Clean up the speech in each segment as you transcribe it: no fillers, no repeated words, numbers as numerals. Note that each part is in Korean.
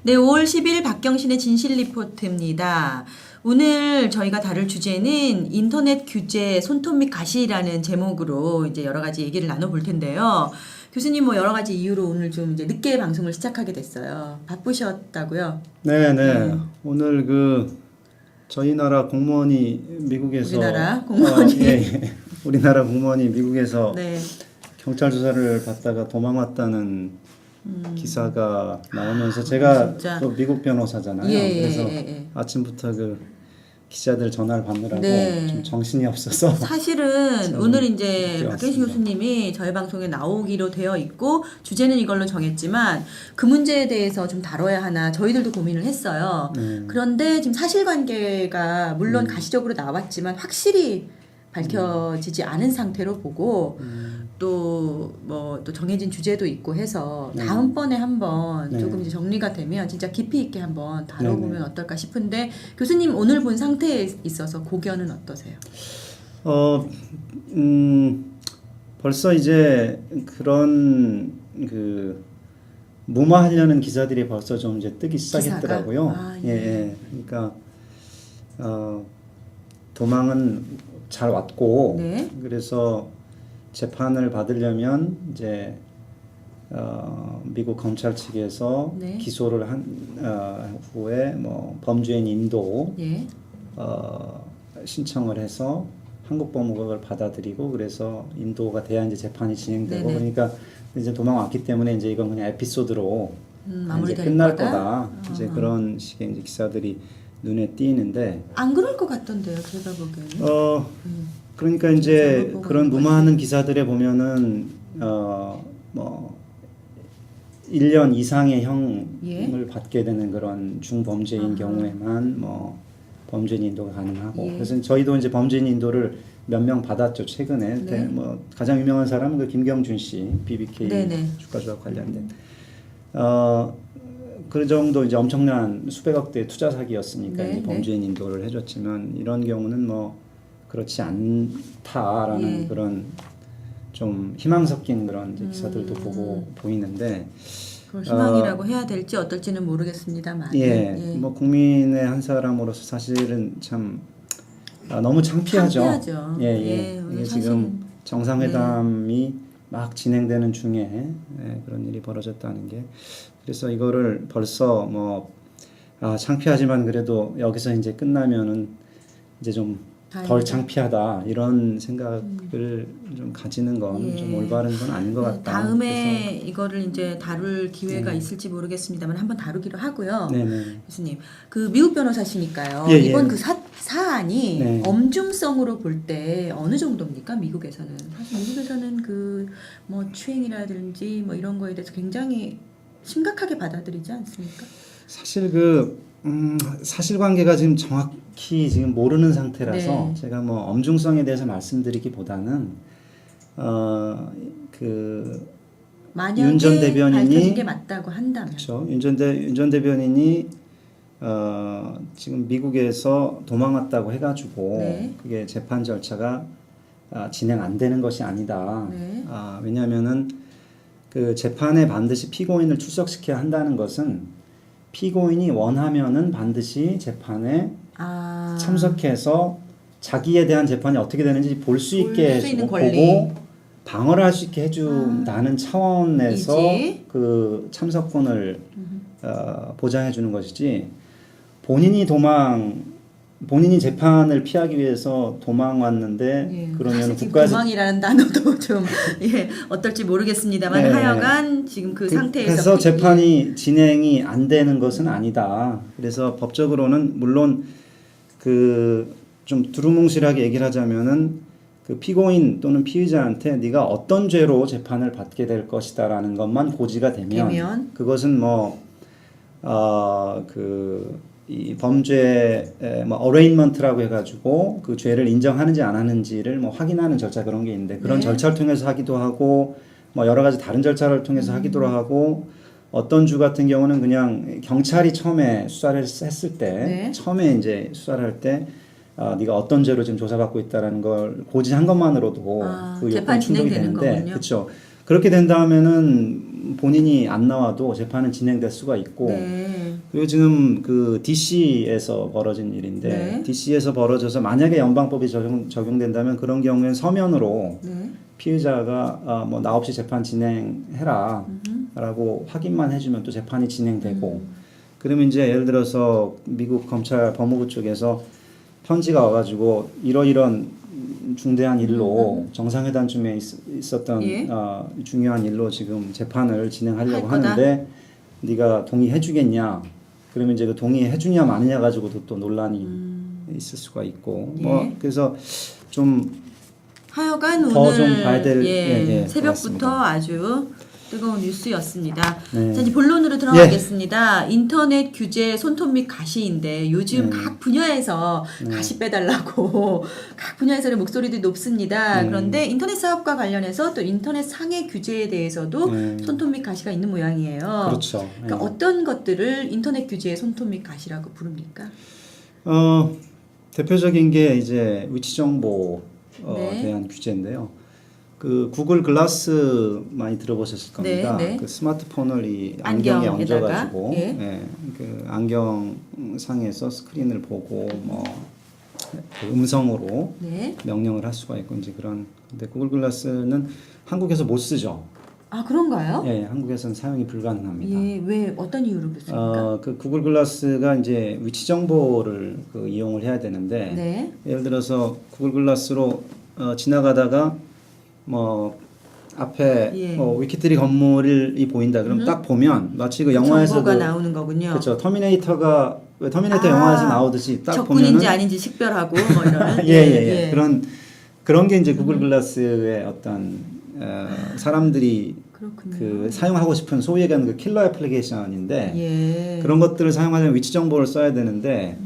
네, 5월 10일 박경신의 진실 리포트입니다. 오늘 저희가 다룰 주제는 인터넷 규제 손톱 및 가시라는 제목으로 이제 여러 가지 얘기를 나눠볼 텐데요. 교수님 뭐 여러 가지 이유로 오늘 좀 이제 늦게 방송을 시작하게 됐어요. 바쁘셨다고요? 네. 오늘 저희 나라 공무원이 미국에서 우리나라 공무원이 우리나라 공무원이 미국에서 네. 경찰 조사를 받다가 도망왔다는 기사가 나오면서 제가 진짜. 또 미국 변호사잖아요. 그래서 아침부터 기자들 전화를 받느라고 네. 좀 정신이 없어서 사실은 오늘 이제 늦게 박경신 왔습니다. 교수님이 저희 방송에 나오기로 되어 있고 주제는 이걸로 정했지만 그 문제에 대해서 좀 다뤄야 하나 저희들도 고민을 했어요. 그런데 지금 사실관계가 물론 가시적으로 나왔지만 확실히 밝혀지지 않은 상태로 보고 또 정해진 주제도 있고 해서 다음번에 한번 조금 이제 정리가 되면 진짜 깊이 있게 한번 다뤄보면 어떨까 싶은데 교수님 오늘 본 상태에 있어서 고견은 어떠세요? 벌써 이제 그런 무마하려는 기사들이 벌써 좀 이제 뜨기 시작했더라고요. 그러니까 도망은 잘 왔고 네. 그래서 재판을 받으려면 이제 미국 검찰 측에서 네. 기소를 한 후에 뭐 범죄인 인도 신청을 해서 한국 법무국을 받아들이고 그래서 인도가 돼야 이제 재판이 진행되고 그러니까 이제 도망왔기 때문에 이제 이건 그냥 에피소드로 이제 끝날 거다. 이제 그런 식의 이제 기사들이 눈에 띄는데 안 그럴 것 같던데요, 제가 보기에는. 그러니까 이제 그런 무마하는 기사들에 보면은 뭐 1년 이상의 형을 받게 되는 그런 중범죄인 경우에만 뭐 범죄인 인도가 가능하고 그래서 저희도 이제 범죄인 인도를 몇 명 받았죠 최근에. 뭐 가장 유명한 사람은 그 김경준 씨 BBK 주가 조작 관련된 그 정도 이제 엄청난 수백억 대 투자 사기였으니까 이제 범죄인 인도를 해줬지만 이런 경우는 뭐 그렇지 않다라는 그런 좀 희망 섞인 그런 이제 기사들도 보이는데 그걸 희망이라고 해야 될지 어떨지는 모르겠습니다만. 뭐 국민의 한 사람으로서 사실은 참 너무 창피하죠. 이게 지금 정상회담이 막 진행되는 중에 그런 일이 벌어졌다는 게 그래서 이거를 벌써 뭐 창피하지만 그래도 여기서 이제 끝나면은 이제 좀 덜 창피하다 이런 생각을 좀 가지는 건 좀 올바른 건 아닌 것 같다. 다음에 이거를 이제 다룰 기회가 있을지 모르겠습니다만 한번 다루기로 하고요. 교수님, 그 미국 변호사시니까요. 이번 그 사안이 엄중성으로 볼 때 어느 정도입니까? 미국에서는 사실 미국에서는 그 뭐 추행이라든지 뭐 이런 거에 대해서 굉장히 심각하게 받아들이지 않습니까? 사실 사실관계가 지금 정확히 지금 모르는 상태라서 제가 뭐 엄중성에 대해서 말씀드리기보다는 윤 전 대변인이 밝혀진 게 맞다고 한다면 그렇죠. 윤 전 대변인이 지금 미국에서 도망왔다고 해가지고 그게 재판 절차가 진행 안 되는 것이 아니다. 왜냐하면은 그 재판에 반드시 피고인을 출석시켜야 한다는 것은 피고인이 원하면은 반드시 재판에 참석해서 자기에 대한 재판이 어떻게 되는지 볼 수 있게 해주고 보고 방어를 할 수 있게 해준다는 차원에서 그 참석권을 보장해 주는 것이지 본인이 재판을 피하기 위해서 도망왔는데 그러면 국가에서 도망이라는 단어도 좀 어떨지 모르겠습니다만 하여간 지금 그 상태에서 그래서 재판이 진행이 안 되는 것은 아니다. 그래서 법적으로는 물론 좀 두루뭉실하게 얘기를 하자면은 그 피고인 또는 피의자한테 네가 어떤 죄로 재판을 받게 될 것이다라는 것만 고지가 되면 그것은 이 범죄 뭐 어레인먼트라고 해가지고 그 죄를 인정하는지 안 하는지를 뭐 확인하는 절차 그런 게 있는데 그런 절차를 통해서 하기도 하고 뭐 여러 가지 다른 절차를 통해서 하기도 하고 어떤 주 같은 경우는 그냥 경찰이 처음에 수사를 했을 때 처음에 이제 수사를 할 때 네가 어떤 죄로 지금 조사받고 있다라는 걸 고지한 것만으로도 그 요건이 충족이 되는데 그렇죠. 그렇게 된 다음에는 본인이 안 나와도 재판은 진행될 수가 있고 그리고 지금 그 DC에서 벌어진 일인데 네. DC에서 벌어져서 만약에 연방법이 적용된다면 그런 경우에는 서면으로 네. 피의자가 뭐 나 없이 재판 진행해라라고 확인만 해주면 또 재판이 진행되고 그러면 이제 예를 들어서 미국 검찰 법무부 쪽에서 편지가 와가지고 이런 중대한 일로 정상회담쯤에 있었던 예. 중요한 일로 지금 재판을 진행하려고 할 거다. 하는데 네가 동의해주겠냐? 그러면 이제 그 동의해주냐 마느냐 가지고도 또 논란이 있을 수가 있고 예. 뭐 그래서 좀 하여간 더 오늘 좀 봐야 될 새벽부터 것 같습니다. 아주 뜨거운 뉴스였습니다. 네. 자, 이제 본론으로 들어가겠습니다. 인터넷 규제 손톱 및 가시인데 요즘 각 분야에서 가시 빼달라고 각 분야에서의 목소리들이 높습니다. 그런데 인터넷 사업과 관련해서 또 인터넷 상해 규제에 대해서도 손톱 및 가시가 있는 모양이에요. 그렇죠. 그러니까 어떤 것들을 인터넷 규제의 손톱 및 가시라고 부릅니까? 대표적인 게 이제 위치 정보 네. 대한 규제인데요. 그 구글 글라스 많이 들어보셨을 겁니다. 네, 네. 그 스마트폰을 이 안경에 안경에다가, 얹어가지고 그 안경 상에서 스크린을 보고 뭐 음성으로 네. 명령을 할 수가 있고 이제 그런. 근데 구글 글라스는 한국에서 못 쓰죠. 아, 그런가요? 예, 한국에서는 사용이 불가능합니다. 예, 왜 어떤 이유로 그렇습니까? 그 구글 글라스가 이제 위치 정보를 그 이용을 해야 되는데 네. 예를 들어서 구글 글라스로 지나가다가 뭐 앞에 뭐 위키트리 건물이 보인다. 그럼 딱 보면 마치 그 영화에서 정보가 나오는 거군요. 그렇죠. 터미네이터 영화에서 나오듯이 딱 적군인지 보면은 아닌지 식별하고 뭐 이런 예. 그런 게 이제 구글 글라스의 어떤 사람들이 그렇군요. 그 사용하고 싶은 소위 얘기하는 그 킬러 애플리케이션인데 예. 그런 것들을 사용하려면 위치 정보를 써야 되는데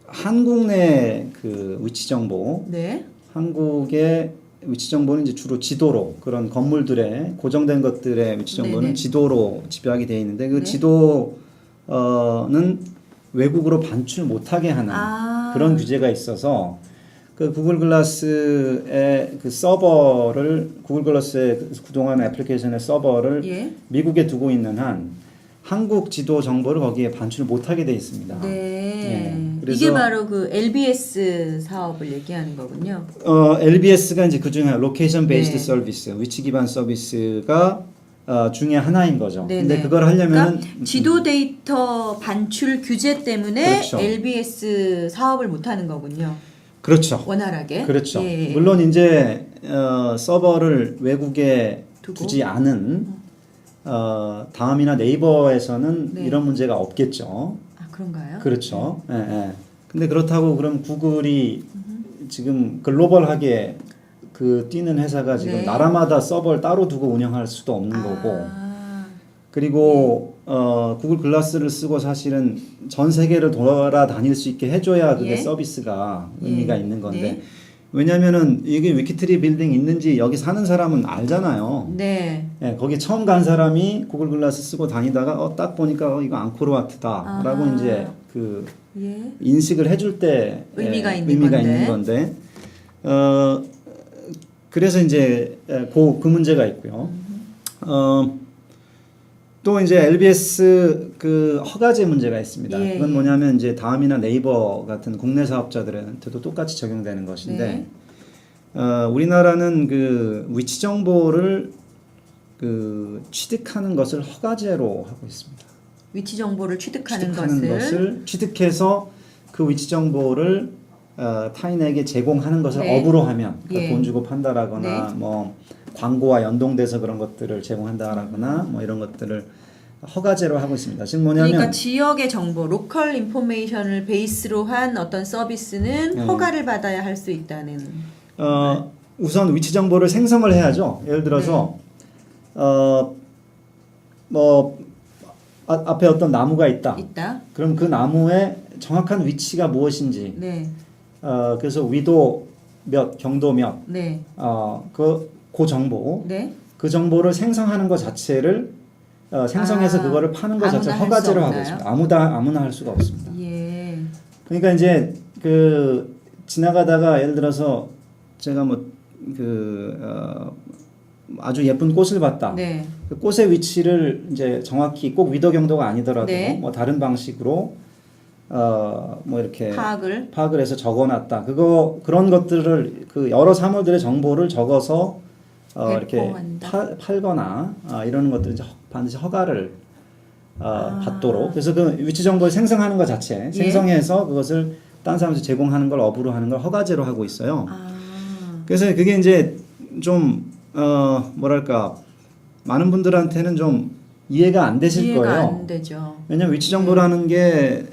한국 내 그 위치 정보, 네. 한국의 위치 정보는 이제 주로 지도로 그런 건물들의 고정된 것들의 위치 정보는 네네. 지도로 집약이 되어 있는데 그 네. 지도는 외국으로 반출 못하게 하는 그런 규제가 있어서 그 구글 글라스의 그 서버를 구글 글라스의 그동안 애플리케이션의 서버를 미국에 두고 있는 한 한국 지도 정보를 거기에 반출을 못하게 돼 있습니다. 네. 그래서 이게 바로 그 LBS 사업을 얘기하는 거군요. LBS가 이제 그 중에 로케이션 베이스드 네. 서비스, 위치 기반 서비스가 중에 하나인 거죠. 네네. 근데 그걸 하려면은 그러니까 지도 데이터 반출 규제 때문에 그렇죠. LBS 사업을 못 하는 거군요. 그렇죠. 원활하게. 그렇죠. 예. 물론 이제 서버를 외국에 두지 않은 다음이나 네이버에서는 이런 문제가 없겠죠. 아, 그런가요? 그렇죠. 예. 근데 그렇다고 그럼 구글이 지금 글로벌하게 그 뛰는 회사가 지금 나라마다 서버를 따로 두고 운영할 수도 없는 거고. 그리고 구글 글라스를 쓰고 사실은 전 세계를 돌아다닐 수 있게 해줘야 그게 서비스가 의미가 있는 건데 왜냐면은 이게 위키트리 빌딩 있는지 여기 사는 사람은 알잖아요. 네. 예, 거기 처음 간 사람이 구글 글라스 쓰고 다니다가 딱 보니까 이거 앙코르와트다라고 이제 그 인식을 해줄 때 의미가 있는 건데 그래서 이제 그 문제가 있고요. 또 이제 LBS 그 허가제 문제가 있습니다. 그건 뭐냐면 이제 다음이나 네이버 같은 국내 사업자들한테도 똑같이 적용되는 것인데 우리나라는 그 위치 정보를 그 취득하는 것을 허가제로 하고 있습니다. 위치 정보를 취득하는 것을 취득해서 그 위치 정보를 타인에게 제공하는 것을 업으로 하면 그러니까 돈 주고 판다라거나 뭐 광고와 연동돼서 그런 것들을 제공한다라거나 뭐 이런 것들을 허가제로 하고 있습니다. 지금 뭐냐면 그러니까 지역의 정보, 로컬 인포메이션을 베이스로 한 어떤 서비스는 허가를 받아야 할 수 있다는. 우선 위치 정보를 생성을 해야죠. 예를 들어서 뭐 앞에 어떤 나무가 있다. 그럼 그 나무의 정확한 위치가 무엇인지. 그래서 위도 몇, 경도 몇. 그 정보. 그 정보를 생성하는 것 자체를 생성해서 그거를 파는 것 자체를 허가제로 하고 있습니다. 아무나 할 수가 없습니다. 그러니까 이제 그 지나가다가 예를 들어서 제가 뭐 그 아주 예쁜 꽃을 봤다. 네. 그 꽃의 위치를 이제 정확히 꼭 위도 경도가 아니더라도 네. 뭐 다른 방식으로 뭐 이렇게 파악을 해서 적어놨다. 그런 것들을 그 여러 사물들의 정보를 적어서 이렇게 팔거나 이런 것들 이제 반드시 허가를 받도록. 그래서 그 위치 정보를 생성하는 것 자체, 생성해서 그것을 다른 사람한테 제공하는 걸 업으로 하는 걸 허가제로 하고 있어요. 그래서 그게 이제 좀 뭐랄까 많은 분들한테는 좀 이해가 안 되실 거예요. 이해가 안 되죠. 왜냐면 위치 정보라는 게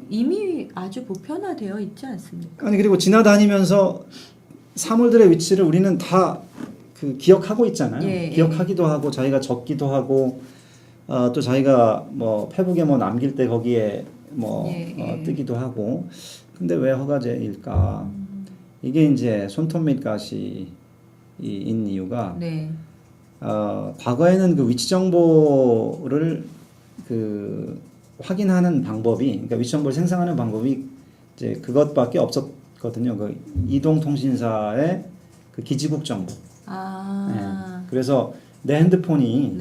이미 아주 보편화되어 있지 않습니까? 아니 그리고 지나다니면서 사물들의 위치를 우리는 다 그 기억하고 있잖아요. 예, 기억하기도 하고 자기가 적기도 하고 또 자기가 뭐 페북에 뭐 남길 때 거기에 뭐 뜨기도 하고. 근데 왜 허가제일까? 이게 이제 손톱 및 가시인 이유가 과거에는 그 위치 정보를 그 확인하는 방법이, 그러니까 위치 정보를 생성하는 방법이 이제 그것밖에 없었거든요. 그 이동통신사의 그 기지국 정보. 그래서 내 핸드폰이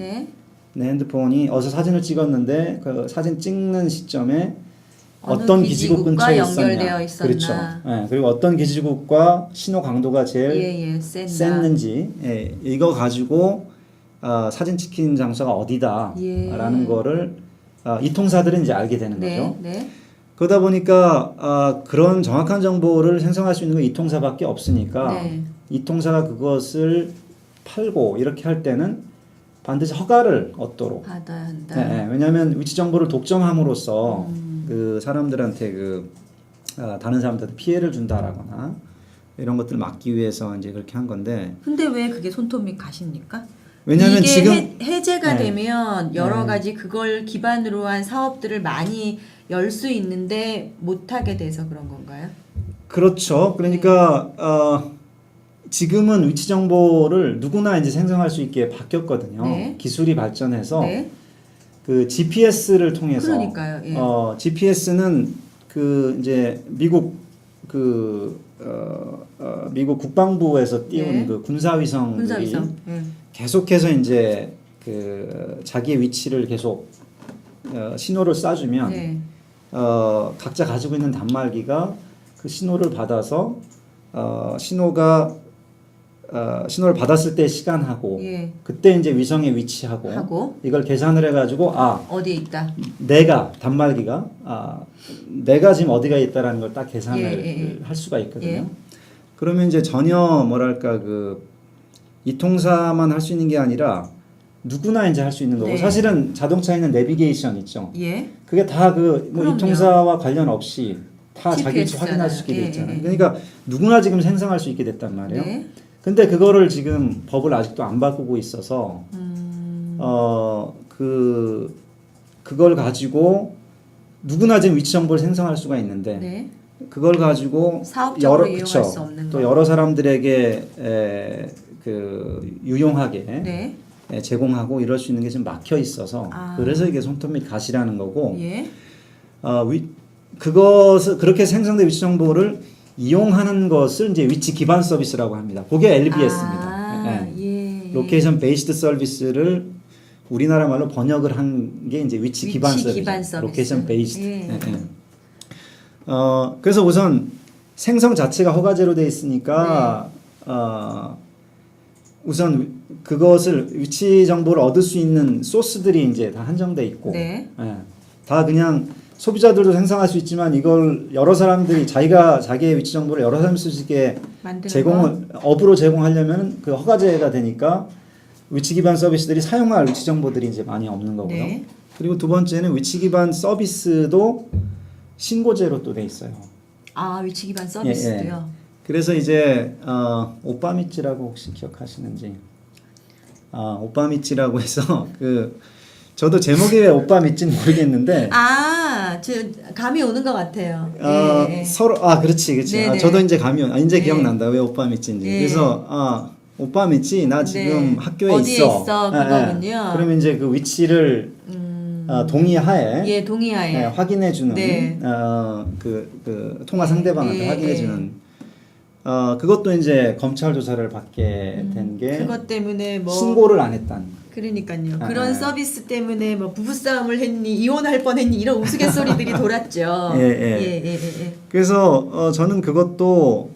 어디서 사진을 찍었는데 그 사진 찍는 시점에 어떤 기지국 근처에 연결되어 있었나. 그렇죠. 그리고 어떤 기지국과 신호 강도가 제일 셌는지 이거 가지고 사진 찍힌 장소가 어디다라는 거를 이통사들은 이제 알게 되는 거죠. 그러다 보니까 그런 정확한 정보를 생성할 수 있는 건 이통사밖에 없으니까 이통사가 그것을 팔고 이렇게 할 때는 반드시 허가를 얻도록 받아야 한다. 왜냐하면 위치 정보를 독점함으로써 그 사람들한테 다른 사람들한테 피해를 준다라거나 이런 것들을 막기 위해서 이제 그렇게 한 건데. 근데 왜 그게 손톱 및 가십니까? 왜냐하면 이게 지금 해제가 되면 여러 가지 그걸 기반으로 한 사업들을 많이 열 수 있는데 못 하게 돼서 그런 건가요? 그렇죠. 그러니까 지금은 위치 정보를 누구나 이제 생성할 수 있게 바뀌었거든요. 기술이 발전해서 그 GPS를 통해서. 그러니까요. GPS는 그 이제 미국 미국 국방부에서 띄운 그 군사위성들이 계속해서 이제 그 자기의 위치를 계속 신호를 쏴주면 각자 가지고 있는 단말기가 그 신호를 받아서 신호를 받았을 때 시간하고 그때 이제 위성의 위치하고 이걸 계산을 해가지고 어디에 있다. 단말기가 내가 지금 어디가 있다라는 걸 딱 계산을 할 수가 있거든요. 그러면 이제 전혀 뭐랄까 그 이통사만 할 수 있는 게 아니라 누구나 이제 할 수 있는 거고 사실은 자동차에는 내비게이션 있죠. 그게 다 뭐 이통사와 관련 없이 다 자기 위치 확인할 수 있게 됐잖아요. 그러니까 누구나 지금 생성할 수 있게 됐단 말이에요. 근데 그거를 지금 법을 아직도 안 바꾸고 있어서 그걸 가지고 누구나 지금 위치 정보를 생성할 수가 있는데 그걸 가지고 사업적으로 이용할 수 없는 또 여러 사람들에게 유용하게 제공하고 이럴 수 있는 게 지금 막혀 있어서 그래서 이게 손톱 및 가시라는 거고 그렇게 생성된 위치 정보를 이용하는 것을 이제 위치 기반 서비스라고 합니다. 그게 LBS입니다. 로케이션 베이스드 서비스를 우리나라 말로 번역을 한 게 이제 위치 기반 서비스. 로케이션 베이스드. 그래서 우선 생성 자체가 허가제로 돼 있으니까 우선 그것을 위치 정보를 얻을 수 있는 소스들이 이제 다 한정돼 있고 다 그냥 소비자들도 생성할 수 있지만 이걸 여러 사람들이 자기의 위치 정보를 여러 사람이 쓸 수 있게 업으로 제공하려면 그 허가제가 되니까 위치 기반 서비스들이 사용할 위치 정보들이 이제 많이 없는 거고요. 그리고 두 번째는 위치 기반 서비스도 신고제로 또 돼 있어요. 위치 기반 서비스도요. 그래서 이제 오빠미찌라고 혹시 기억하시는지? 오빠미찌라고 해서 저도 제목이 왜 오빠미찌는 모르겠는데 저 감이 오는 것 같아요. 서로 그렇지. 저도 이제 감이 이제 기억난다. 왜 오빠미찌인지. 그래서 오빠미찌 나 지금 학교에 어디에 있어 그거군요. 그러면 이제 그 위치를 동의하에 동의하에 확인해 주는 그 통화 상대방한테 확인해 주는 그것도 이제 검찰 조사를 받게 된 게 그것 때문에 뭐 신고를 안 했다는. 그러니까요. 아, 그런 서비스 때문에 뭐 부부싸움을 했니, 이혼할 뻔했니 이런 우스갯소리들이 돌았죠. 예, 예. 그래서 저는 그것도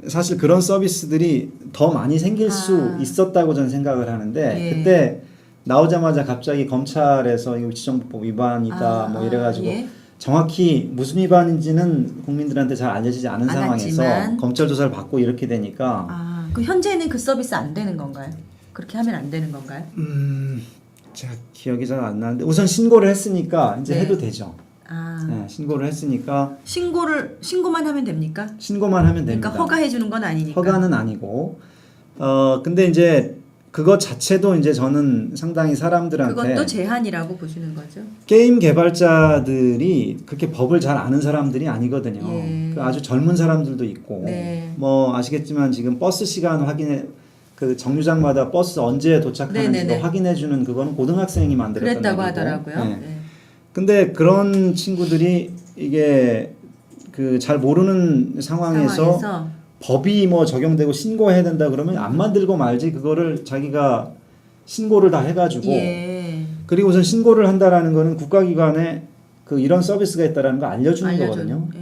사실 그런 서비스들이 더 많이 생길 수 있었다고 저는 생각을 하는데 예. 그때 나오자마자 갑자기 검찰에서 이거 위치정보법 위반이다 뭐 이래가지고 예. 정확히 무슨 위반인지는 국민들한테 잘 알려지지 않은 상황에서 않았지만. 검찰 조사를 받고 이렇게 되니까 그 현재는 그 서비스 안 되는 건가요? 그렇게 하면 안 되는 건가요? 제가 기억이 잘 안 나는데 우선 신고를 했으니까 이제 네. 해도 되죠. 네, 신고를 했으니까 신고만 하면 됩니까? 신고만 하면 됩니다. 그러니까 허가해 주는 건 아니니까. 허가는 아니고 근데 이제 그거 자체도 이제 저는 상당히 사람들한테 그건 또 제한이라고 보시는 거죠. 게임 개발자들이 그렇게 법을 잘 아는 사람들이 아니거든요. 예. 그 아주 젊은 사람들도 있고 네. 뭐 아시겠지만 지금 버스 시간 확인해 그 정류장마다 버스 언제 도착하는지도 네네네. 확인해 주는 그거는 고등학생이 만들었던 그랬다고 얘기고. 하더라고요. 네. 네. 근데 그런 친구들이 이게 그 잘 모르는 상황에서 법이 뭐 적용되고 신고해야 된다 그러면 안 만들고 말지 그거를 자기가 신고를 다 해가지고 예. 그리고 우선 신고를 한다라는 거는 국가기관에 그 이런 서비스가 있다라는 거 알려주는 거거든요. 예.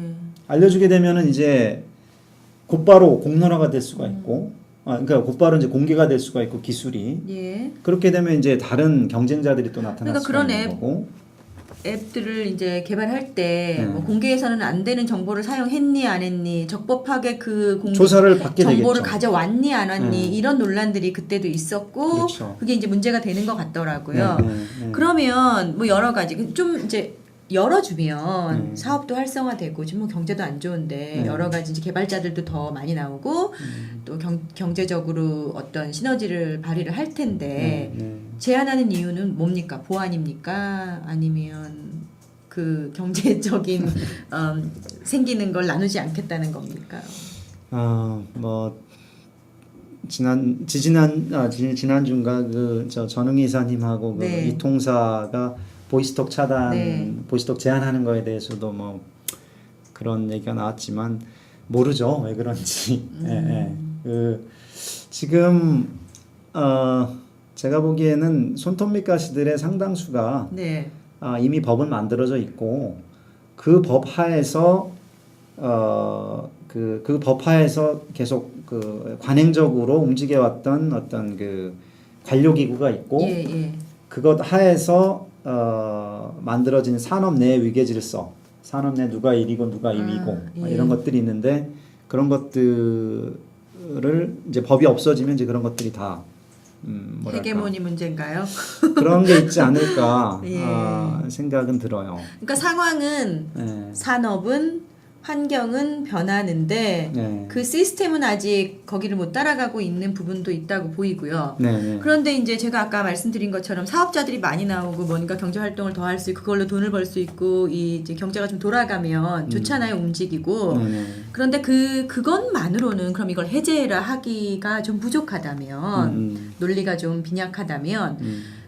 알려주게 되면은 이제 곧바로 공론화가 될 수가 있고, 그러니까 곧바로 이제 공개가 될 수가 있고 기술이 예. 그렇게 되면 이제 다른 경쟁자들이 또 나타날 그러니까 수가 그런 있는 거고. 앱들을 이제 개발할 때 네. 뭐 공개해서는 안 되는 정보를 사용했니 안 했니 적법하게 그 조사를 받게 정보를 되겠죠. 가져왔니 안 왔니 네. 이런 논란들이 그때도 있었고 그렇죠. 그게 이제 문제가 되는 것 같더라고요. 네, 네. 그러면 뭐 여러 가지 좀 이제 열어주면 사업도 활성화되고 지금 뭐 경제도 안 좋은데 여러 가지 이제 개발자들도 더 많이 나오고 또 경제적으로 어떤 시너지를 발휘를 할 텐데 제한하는 이유는 뭡니까? 보안입니까? 아니면 그 경제적인 생기는 걸 나누지 않겠다는 겁니까? 뭐 지난주인가 그 저 전웅희 이사님하고 그 네. 이통사가 보이스톡 차단, 네. 보이스톡 제한하는 거에 대해서도 뭐 그런 얘기가 나왔지만 모르죠 왜 그런지. 그 지금 제가 보기에는 손톱 밑가시들의 상당수가 네. 이미 법은 만들어져 있고 그 법 하에서 그 법 하에서 계속 그 관행적으로 움직여왔던 어떤 그 관료기구가 있고 그것 하에서 만들어진 산업 내 위계질서, 산업 내 누가 1위고 누가 2위고 이런 것들이 있는데 그런 것들을 이제 법이 없어지면 이제 그런 것들이 다 헤게모니 문제인가요? 그런 게 있지 않을까 예. 생각은 들어요. 그러니까 상황은 산업은 환경은 변하는데 그 시스템은 아직 거기를 못 따라가고 있는 부분도 있다고 보이고요. 그런데 이제 제가 아까 말씀드린 것처럼 사업자들이 많이 나오고 뭔가 경제 활동을 더 할 수 있고 그걸로 돈을 벌 수 있고 이제 경제가 좀 돌아가면 좋잖아요, 움직이고. 그런데 그것만으로는 그럼 이걸 해제라 하기가 좀 부족하다면 논리가 좀 빈약하다면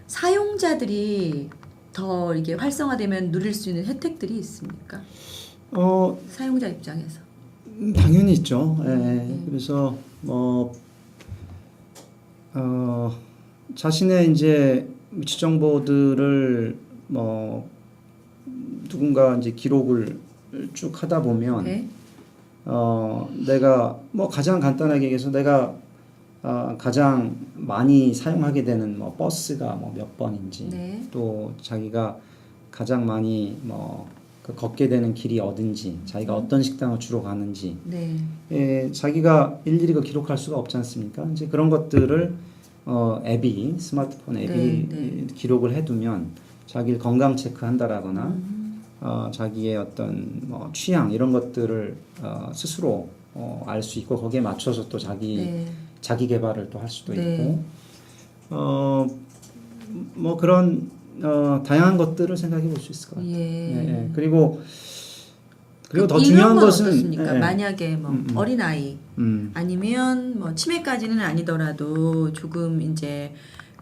사용자들이 더 이게 활성화되면 누릴 수 있는 혜택들이 있습니까? 사용자 입장에서 당연히 있죠. 그래서 뭐 자신의 이제 위치 정보들을 뭐 누군가 이제 기록을 쭉 하다 보면 내가 뭐 가장 간단하게 얘기해서 내가 가장 많이 사용하게 되는 뭐 버스가 뭐 몇 번인지 또 자기가 가장 많이 뭐 그 걷게 되는 길이 어딘지, 자기가 어떤 식당을 주로 가는지, 자기가 일일이 그 기록할 수가 없지 않습니까? 이제 그런 것들을 스마트폰 앱이 기록을 해두면 자기 건강 체크한다라거나 자기의 어떤 뭐 취향 이런 것들을 스스로 알 수 있고 거기에 맞춰서 또 자기 개발을 또 할 수도 있고 뭐 그런 다양한 것들을 생각해 볼 수 있을 것 같아요. 그리고 더 중요한 것은 어떻습니까? 만약에 뭐 어린 아이 아니면 뭐 치매까지는 아니더라도 조금 이제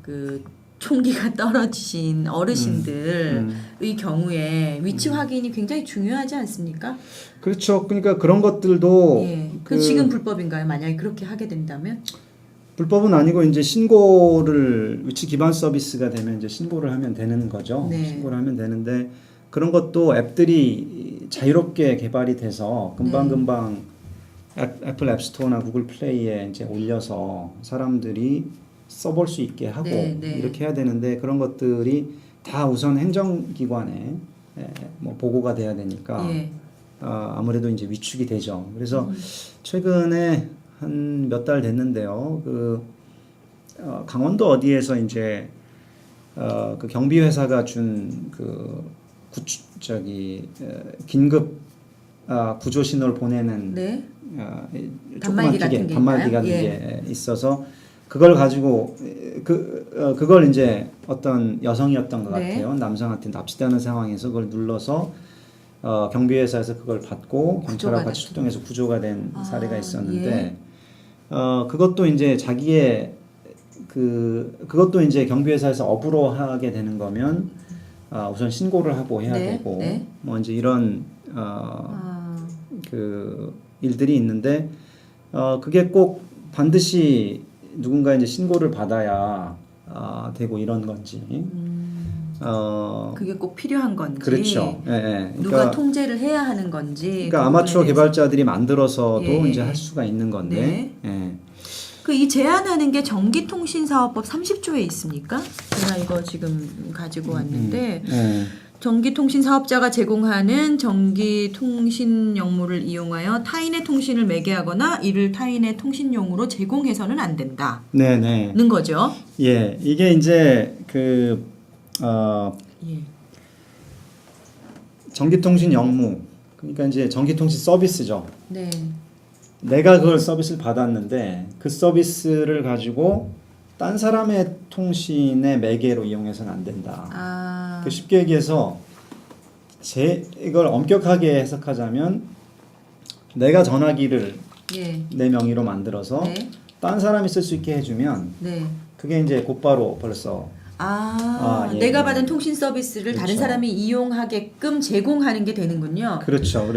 그 총기가 떨어지신 어르신들의 경우에 위치 확인이 굉장히 중요하지 않습니까? 그렇죠. 그러니까 그런 것들도 예. 그 지금 불법인가요? 만약에 그렇게 하게 된다면? 불법은 아니고 이제 신고를 위치 기반 서비스가 되면 이제 신고를 하면 되는 거죠. 네. 신고를 하면 되는데 그런 것도 앱들이 자유롭게 개발이 돼서 금방금방 애플 앱스토어나 구글 플레이에 이제 올려서 사람들이 써볼 수 있게 하고 이렇게 해야 되는데 그런 것들이 다 우선 행정기관에 뭐 보고가 돼야 되니까 아무래도 이제 위축이 되죠. 그래서 최근에 한 몇 달 됐는데요. 강원도 어디에서 이제 그 경비 회사가 준 그 긴급 구조 신호를 보내는 단말기 같은 게 단말기 같은 게 있어서 그걸 가지고 그걸 이제 어떤 여성이었던 것 같아요. 남성한테 납치되는 상황에서 그걸 눌러서 경비회사에서 그걸 받고 경찰하고 같이 출동해서 구조가 된 사례가 있었는데 그것도 이제 자기의 그것도 이제 경비회사에서 업으로 하게 되는 거면 우선 신고를 하고 해야 되고 뭐 이제 이런 그 일들이 있는데 그게 꼭 반드시 누군가 이제 신고를 받아야 되고 이런 건지 그게 꼭 필요한 건지 그렇죠. 그러니까, 누가 통제를 해야 하는 건지 그러니까 아마추어 개발자들이 만들어서도 이제 할 수가 있는 건데 그 이 제한하는 게 전기통신사업법 30조에 있습니까? 제가 이거 지금 가지고 왔는데 전기통신사업자가 제공하는 전기통신 역물을 이용하여 타인의 통신을 매개하거나 이를 타인의 통신용으로 제공해서는 안 된다. 는 거죠. 예, 이게 이제 전기통신 역무 그러니까 이제 전기통신 서비스죠. 내가 그걸 서비스를 받았는데 그 서비스를 가지고 딴 사람의 통신의 매개로 이용해서는 안 된다. 쉽게 얘기해서 이걸 엄격하게 해석하자면 내가 전화기를 내 명의로 만들어서 딴 사람이 쓸 수 있게 해주면 그게 이제 곧바로 벌써 내가 받은 통신 서비스를 다른 사람이 이용하게끔 제공하는 게 되는군요. 그렇죠.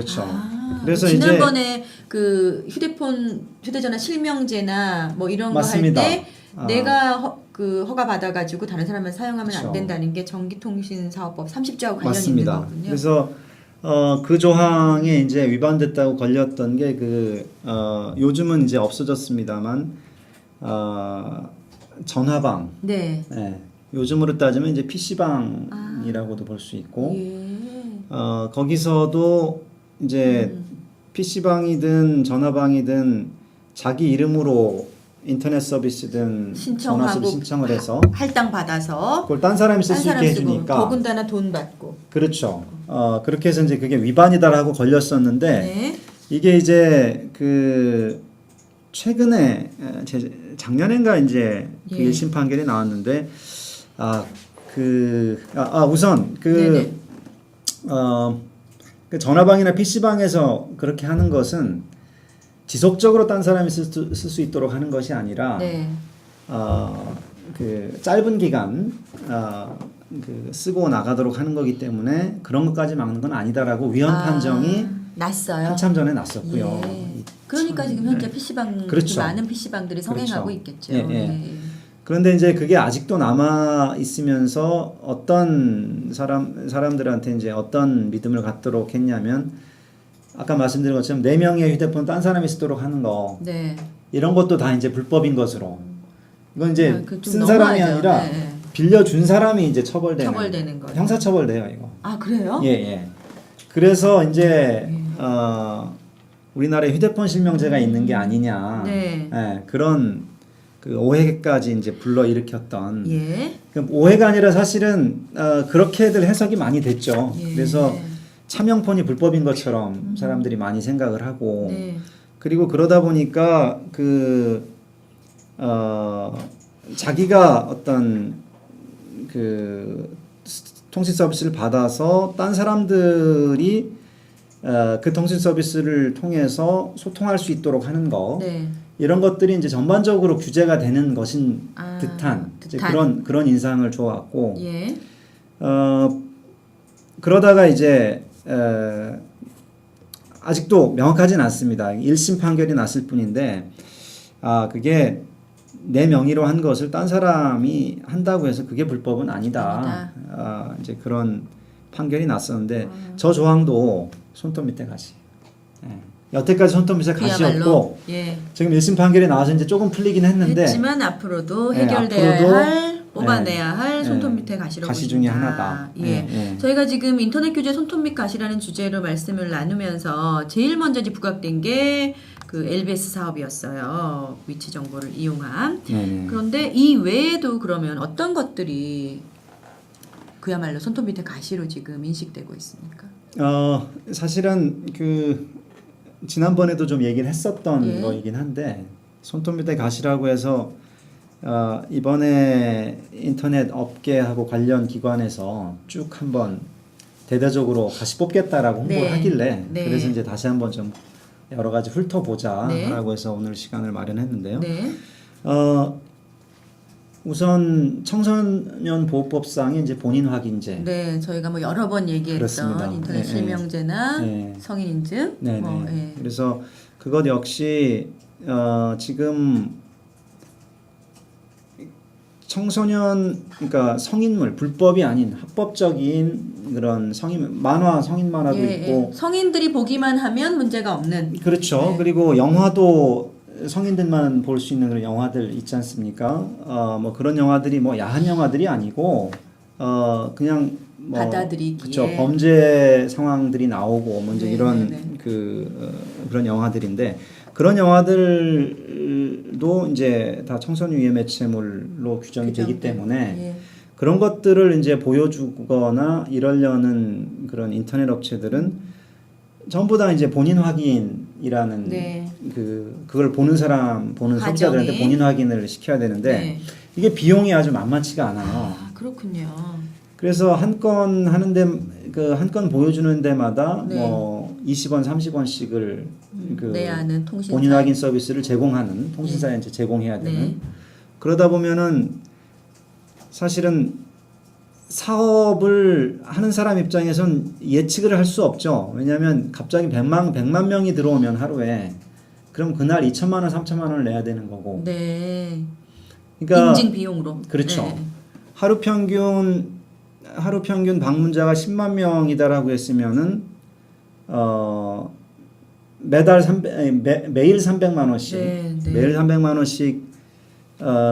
그래서 지난번에 그 휴대전화 실명제나 뭐 이런 거 할 때 내가 허가 받아가지고 다른 사람한테 사용하면 안 된다는 게 전기통신사업법 30조하고 관련이 있는 거군요. 그래서 그 조항에 이제 위반됐다고 걸렸던 게 요즘은 이제 없어졌습니다만 전화방. 요즘으로 따지면 이제 PC방이라고도 볼 수 있고 거기서도 이제 PC방이든 전화방이든 자기 이름으로 인터넷 서비스든 전화 서비스 신청을 해서 할당 받아서 그걸 딴 사람이 쓸 수 있게 해주니까 더군다나 돈 받고 그렇죠. 그렇게 해서 이제 그게 위반이다라고 걸렸었는데 이게 이제 최근에 작년인가 이제 그 1심 판결이 나왔는데 우선 그 전화방이나 PC방에서 그렇게 하는 것은 지속적으로 딴 사람이 쓸 수 있도록 하는 것이 아니라 그 짧은 기간 쓰고 나가도록 하는 거기 때문에 그런 것까지 막는 건 아니다라고 위헌 판정이 났어요. 한참 전에 났었고요. 그러니까 지금 현재 PC방 많은 PC방들이 성행하고 있겠죠. 그런데 이제 그게 아직도 남아 있으면서 어떤 사람들한테 이제 어떤 믿음을 갖도록 했냐면 아까 말씀드린 것처럼 4명의 휴대폰 딴 사람이 쓰도록 하는 거 이런 것도 다 이제 불법인 것으로 이건 이제 쓴 사람이 아니라 빌려준 사람이 이제 처벌되는 거예요. 형사처벌돼요 이거. 그래요? 그래서 이제 우리나라에 휴대폰 실명제가 있는 게 아니냐 그런 그 오해까지 이제 불러 일으켰던 오해가 아니라 사실은 그렇게들 해석이 많이 됐죠. 그래서 차명폰이 불법인 것처럼 사람들이 많이 생각을 하고 그리고 그러다 보니까 자기가 어떤 그 통신 서비스를 받아서 딴 사람들이 그 통신 서비스를 통해서 소통할 수 있도록 하는 거 이런 것들이 이제 전반적으로 규제가 되는 것인 듯한 이제 그런 인상을 줘왔고 예. 그러다가 이제 아직도 명확하진 않습니다. 1심 판결이 났을 뿐인데 그게 내 명의로 한 것을 딴 사람이 한다고 해서 그게 불법은 아니다. 이제 그런 판결이 났었는데 저 조항도 손톱 밑에 가시. 예. 여태까지 손톱 밑에 가시였고 예. 지금 1심 판결이 나와서 이제 조금 풀리긴 했지만 앞으로도 해결돼야 할 뽑아내야 할 손톱 밑에 가시로 가시 보입니다. 중에 하나다. 예. 저희가 지금 인터넷 규제 손톱 밑 가시라는 주제로 말씀을 나누면서 제일 먼저 이제 부각된 게 그 LBS 사업이었어요. 위치 정보를 이용한. 그런데 이 외에도 그러면 어떤 것들이 그야말로 손톱 밑에 가시로 지금 인식되고 있습니까? 사실은 그 지난번에도 좀 얘기를 했었던 거이긴 한데 손톱 밑에 가시라고 해서 이번에 인터넷 업계하고 관련 기관에서 쭉 한번 대대적으로 가시 뽑겠다라고 홍보를 하길래 그래서 이제 다시 한번 좀 여러 가지 훑어보자라고 해서 오늘 시간을 마련했는데요. 우선 청소년 보호법상의 이제 본인 확인제. 네, 저희가 뭐 여러 번 얘기했던 그렇습니다. 인터넷 실명제나 성인 인증. 그래서 그것 역시 지금 청소년 그러니까 성인물 불법이 아닌 합법적인 그런 성인 만화 성인 만화도 있고 성인들이 보기만 하면 문제가 없는 그렇죠. 그리고 영화도 성인들만 볼 수 있는 그런 영화들 있지 않습니까? 뭐 그런 영화들이 뭐 야한 영화들이 아니고 그냥 뭐 받아들이기에 그렇죠. 범죄 상황들이 나오고 먼저 이런 그런 영화들인데 그런 영화들도 이제 다 청소년 유해 매체물로 규정이 되기 때문에 그런 것들을 이제 보여주거나 이러려는 그런 인터넷 업체들은 전부 다 이제 본인 확인이라는 그걸 보는 소비자들한테 본인 확인을 시켜야 되는데 이게 비용이 아주 만만치가 않아요. 그렇군요. 그래서 한 건 하는데 그 한 건 보여주는 데마다 뭐 20원, 30원씩을 내야 하는 통신사 본인 확인 서비스를 제공하는 통신사에 이제 제공해야 되는 그러다 보면은 사실은 사업을 하는 사람 입장에선 예측을 할 수 없죠. 왜냐하면 갑자기 100만 명이 들어오면 하루에 그럼 그날 2천만 원, 3천만 원을 내야 되는 거고. 그러니까 인증 비용으로. 그렇죠. 하루 평균 방문자가 10만 명이다라고 했으면은 매일 300만 원씩 매일 300만 원씩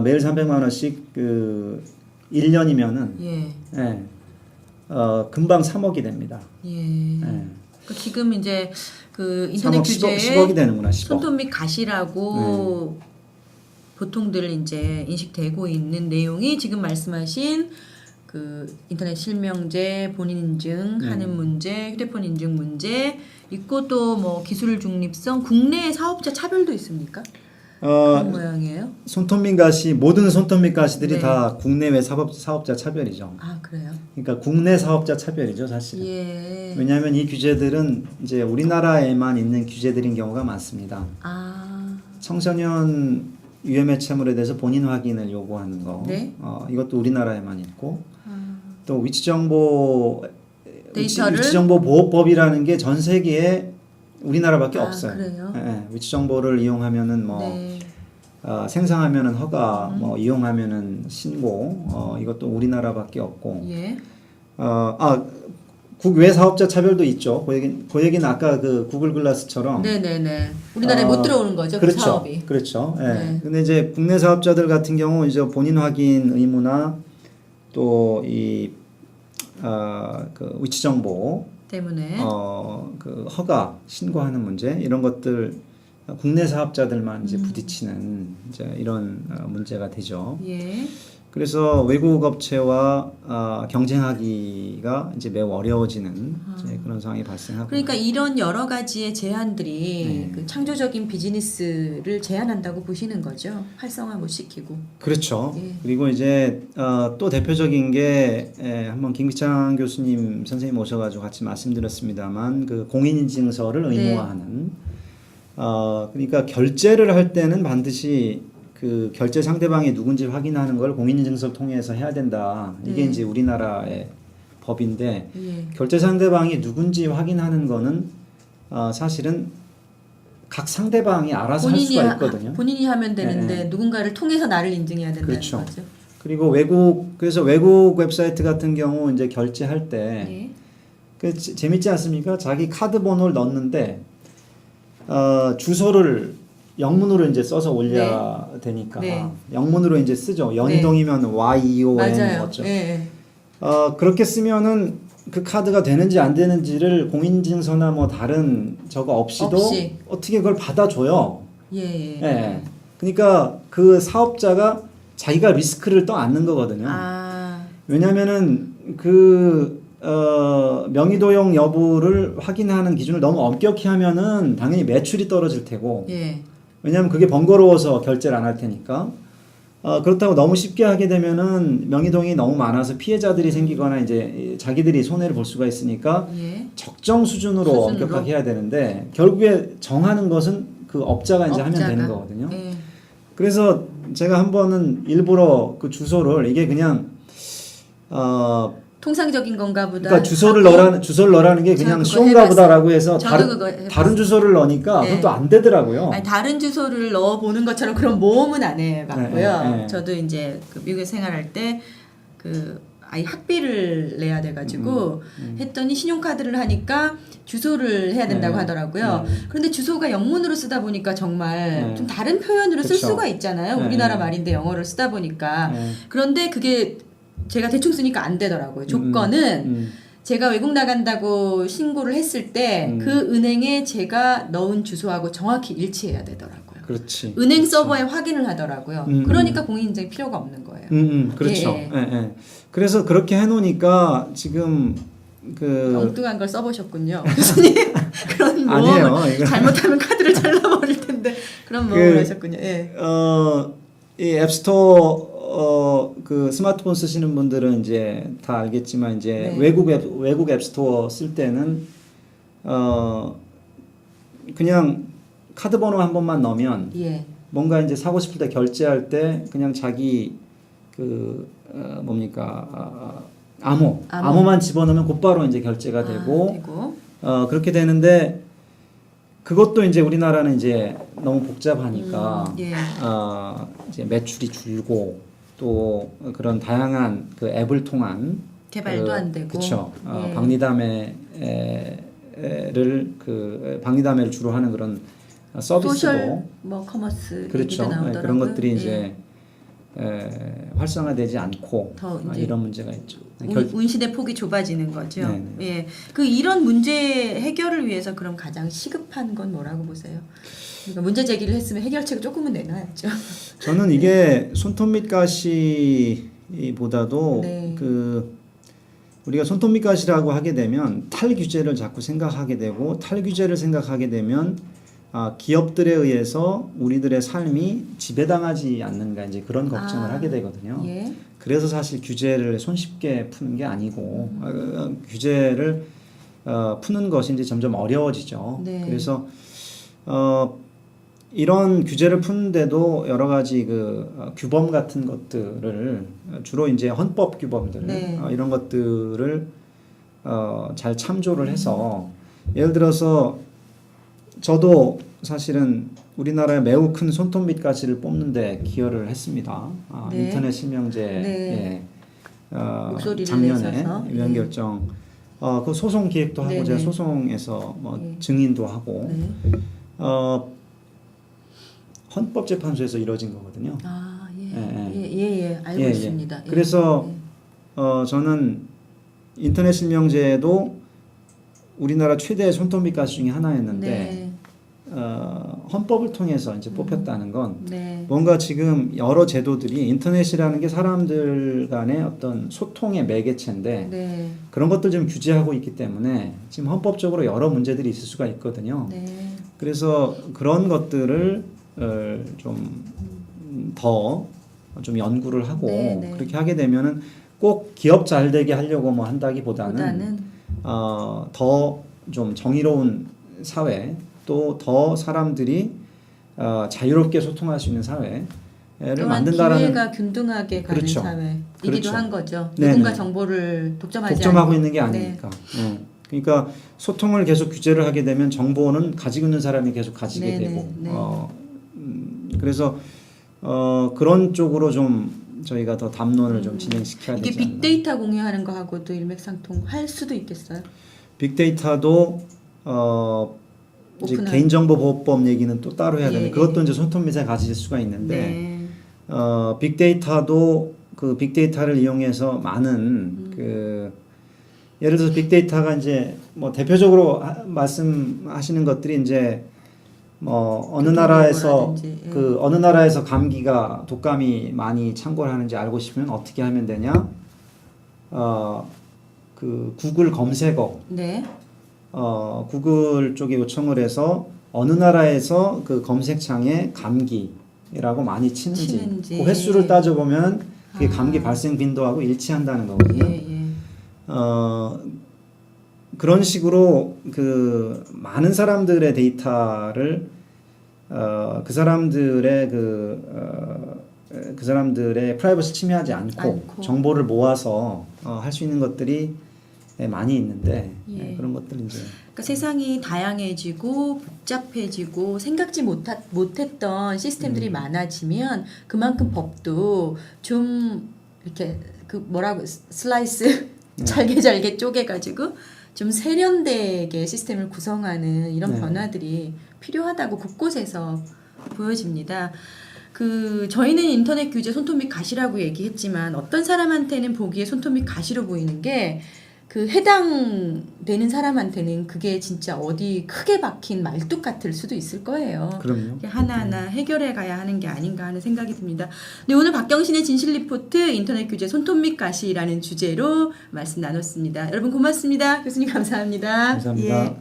매일 300만 원씩 그 1년이면은 금방 3억이 됩니다. 그러니까 지금 이제 그 인터넷 3억, 규제에 10억이 되는구나. 10억. 손톱 및 가시라고 보통들 이제 인식되고 있는 내용이 지금 말씀하신 그 인터넷 실명제, 본인 인증하는 문제, 휴대폰 인증 문제 있고 또 뭐 기술 중립성, 국내 사업자 차별도 있습니까? 그런 모양이에요. 손톱 가시 모든 손톱 가시들이 다 국내외 사업자 차별이죠. 그래요? 그러니까 국내 사업자 차별이죠, 사실은. 왜냐하면 이 규제들은 이제 우리나라에만 있는 규제들인 경우가 많습니다. 청소년 유해 매체물에 대해서 본인 확인을 요구하는 거, 이것도 우리나라에만 있고, 또 위치정보 보호법이라는 게 전 세계에 우리나라밖에 없어요. 그래요? 위치정보를 이용하면은 뭐 생성하면은 허가, 뭐 이용하면은 신고, 이것도 우리나라밖에 없고, 국외 사업자 차별도 있죠. 그 얘기는 아까 그 구글 글라스처럼. 우리나라에 못 들어오는 거죠. 그렇죠. 그 사업이. 그렇죠. 근데 이제 국내 사업자들 같은 경우 이제 본인 확인 의무나 또 그 위치 정보 때문에 그 허가 신고하는 문제 이런 것들 국내 사업자들만 이제 부딪히는 이제 이런 문제가 되죠. 그래서 외국 업체와 경쟁하기가 이제 매우 어려워지는 이제 그런 상황이 발생하고. 그러니까 이런 여러 가지의 제한들이 그 창조적인 비즈니스를 제한한다고 보시는 거죠. 활성화 못 시키고. 그렇죠. 그리고 이제 또 대표적인 게 한번 김기창 교수님 선생님 오셔가지고 같이 말씀드렸습니다만 그 공인인증서를 의무화하는 그러니까 결제를 할 때는 반드시 그 결제 상대방이 누군지 확인하는 걸 공인인증서를 통해서 해야 된다. 이게 이제 우리나라의 법인데 결제 상대방이 누군지 확인하는 거는 사실은 각 상대방이 알아서 할 수가 있거든요. 본인이 하면 되는데 누군가를 통해서 나를 인증해야 된다는 그렇죠. 거죠. 그리고 그래서 외국 웹사이트 같은 경우 이제 결제할 때 그 재밌지 않습니까? 자기 카드 번호를 넣는데 주소를 영문으로 이제 써서 올려야 되니까 영문으로 이제 쓰죠. 연희동이면 YON 맞죠. 그렇게 쓰면은 그 카드가 되는지 안 되는지를 공인인증서나 뭐 다른 저거 없이도 어떻게 그걸 받아줘요. 그러니까 그 사업자가 자기가 리스크를 떠안는 거거든요. 왜냐면은 명의도용 여부를 확인하는 기준을 너무 엄격히 하면은 당연히 매출이 떨어질 테고. 왜냐면 그게 번거로워서 결제를 안 할 테니까. 그렇다고 너무 쉽게 하게 되면은 명의동이 너무 많아서 피해자들이 생기거나 이제 자기들이 손해를 볼 수가 있으니까 적정 수준으로 엄격하게 해야 되는데 결국에 정하는 것은 그 업자가 이제 하면 되는 거거든요. 그래서 제가 한 번은 일부러 그 주소를 이게 그냥 통상적인 건가 보다. 그러니까 주소를 넣으라는 게 그냥 쉬운가 보다라고 해서 다른 주소를 넣으니까 그것도 안 되더라고요. 아니, 다른 주소를 넣어 보는 것처럼 그런 모험은 안 해봤고요. 저도 이제 그 미국에 생활할 때 그 아이 학비를 내야 돼가지고 했더니 신용카드를 하니까 주소를 해야 된다고 하더라고요. 그런데 주소가 영문으로 쓰다 보니까 정말 좀 다른 표현으로 쓸 수가 있잖아요. 우리나라 말인데 영어를 쓰다 보니까. 그런데 그게 제가 대충 쓰니까 안 되더라고요. 조건은 제가 외국 나간다고 신고를 했을 때 그 은행에 제가 넣은 주소하고 정확히 일치해야 되더라고요. 그렇지. 은행 서버에 확인을 하더라고요. 그러니까 공인인증이 필요가 없는 거예요. 그렇죠. 그래서 그렇게 해놓으니까 지금 엉뚱한 걸 써보셨군요. 교수님 그런 아니에요. 잘못하면 카드를 잘라버릴 텐데 그런 모험을 하셨군요. 이 앱스토어 그 스마트폰 쓰시는 분들은 이제 다 알겠지만 이제 외국 앱스토어 쓸 때는 그냥 카드 번호 한 번만 넣으면 뭔가 이제 사고 싶을 때 결제할 때 그냥 자기 암호만 집어넣으면 곧바로 이제 결제가 되고 그렇게 되는데 그것도 이제 우리나라는 이제 너무 복잡하니까 이제 매출이 줄고 또 그런 다양한 그 앱을 통한 개발도 안 되고 그렇죠. 박리담회를 주로 하는 그런 서비스고 소셜 커머스 그렇죠. 그런 것들이 이제 활성화되지 않고 더 이제 이런 문제가 있죠. 운신의 폭이 좁아지는 거죠. 이런 문제 해결을 위해서 그럼 가장 시급한 건 뭐라고 보세요? 그러니까 문제 제기를 했으면 해결책을 조금은 내놔야죠. 저는 이게 손톱 밑가시보다도 우리가 손톱 밑가시라고 하게 되면 탈규제를 자꾸 생각하게 되고 탈규제를 생각하게 되면 기업들에 의해서 우리들의 삶이 지배당하지 않는가 이제 그런 걱정을 하게 되거든요. 그래서 사실 규제를 손쉽게 푸는 게 아니고 규제를 푸는 것이 이제 점점 어려워지죠. 그래서 이런 규제를 푸는데도 여러 가지 규범 같은 것들을 주로 이제 헌법 규범들 이런 것들을 잘 참조를 해서 예를 들어서 저도 사실은 우리나라에 매우 큰 손톱 밑가시를 뽑는데 기여를 했습니다. 인터넷 실명제 작년에 위헌 결정 그 소송 기획도 하고 제가 소송에서 증인도 하고 헌법재판소에서 이루어진 거거든요. 알고 있습니다. 그래서 저는 인터넷 실명제도 우리나라 최대 손톱 밑가시 중에 하나였는데 헌법을 통해서 이제 뽑혔다는 건 뭔가 지금 여러 제도들이 인터넷이라는 게 사람들 간의 어떤 소통의 매개체인데 그런 것들 좀 규제하고 있기 때문에 지금 헌법적으로 여러 문제들이 있을 수가 있거든요. 그래서 그런 것들을 좀 더 좀 연구를 하고 그렇게 하게 되면은 꼭 기업 잘 되게 하려고 한다기보다는 더 좀 정의로운 사회 또 더 사람들이 자유롭게 소통할 수 있는 사회를 만든다라는 기회가 균등하게 가는 그렇죠. 사회이기도 그렇죠. 한 거죠. 네네. 누군가 정보를 독점하고 않고 있는 게 아니니까. 그러니까 소통을 계속 규제를 하게 되면 정보는 가지고 있는 사람이 계속 가지게 네네. 되고 네. 그래서 그런 쪽으로 좀 저희가 더 담론을 좀 진행시켜야 되지 이게 않나. 빅데이터 공유하는 거하고도 일맥상통할 수도 있겠어요. 빅데이터도 이제 개인정보보호법 얘기는 또 따로 해야 되는데 그것도 이제 손톱밑에 가질 수가 있는데 빅데이터도 그 빅데이터를 이용해서 많은 그 예를 들어서 빅데이터가 이제 뭐 대표적으로 말씀하시는 것들이 이제 뭐 어느 나라에서 그 어느 나라에서 감기가 독감이 많이 창궐 하는지 알고 싶으면 어떻게 하면 되냐? 그 구글 검색어 구글 쪽에 요청을 해서 어느 나라에서 그 검색창에 감기라고 많이 치는지 그 횟수를 따져보면 그게 감기 발생 빈도하고 일치한다는 거거든요. 그런 식으로 그 많은 사람들의 데이터를 그 사람들의 프라이버시 침해하지 않고 정보를 모아서 할 수 있는 것들이 많이 있는데 그런 것들 이제 그러니까 세상이 다양해지고 복잡해지고 생각지 못했던 시스템들이 많아지면 그만큼 법도 좀 이렇게 그 뭐라고 슬라이스 잘게 쪼개가지고 좀 세련되게 시스템을 구성하는 이런 변화들이 필요하다고 곳곳에서 보여집니다. 그 저희는 인터넷 규제 손톱 및 가시라고 얘기했지만 어떤 사람한테는 보기에 손톱 및 가시로 보이는 게 그 해당되는 사람한테는 그게 진짜 어디 크게 박힌 말뚝 같을 수도 있을 거예요. 그럼요. 하나하나 해결해 가야 하는 게 아닌가 하는 생각이 듭니다. 네, 오늘 박경신의 진실 리포트 인터넷 규제 손톱 및 가시라는 주제로 말씀 나눴습니다. 여러분 고맙습니다. 교수님 감사합니다. 감사합니다. 예.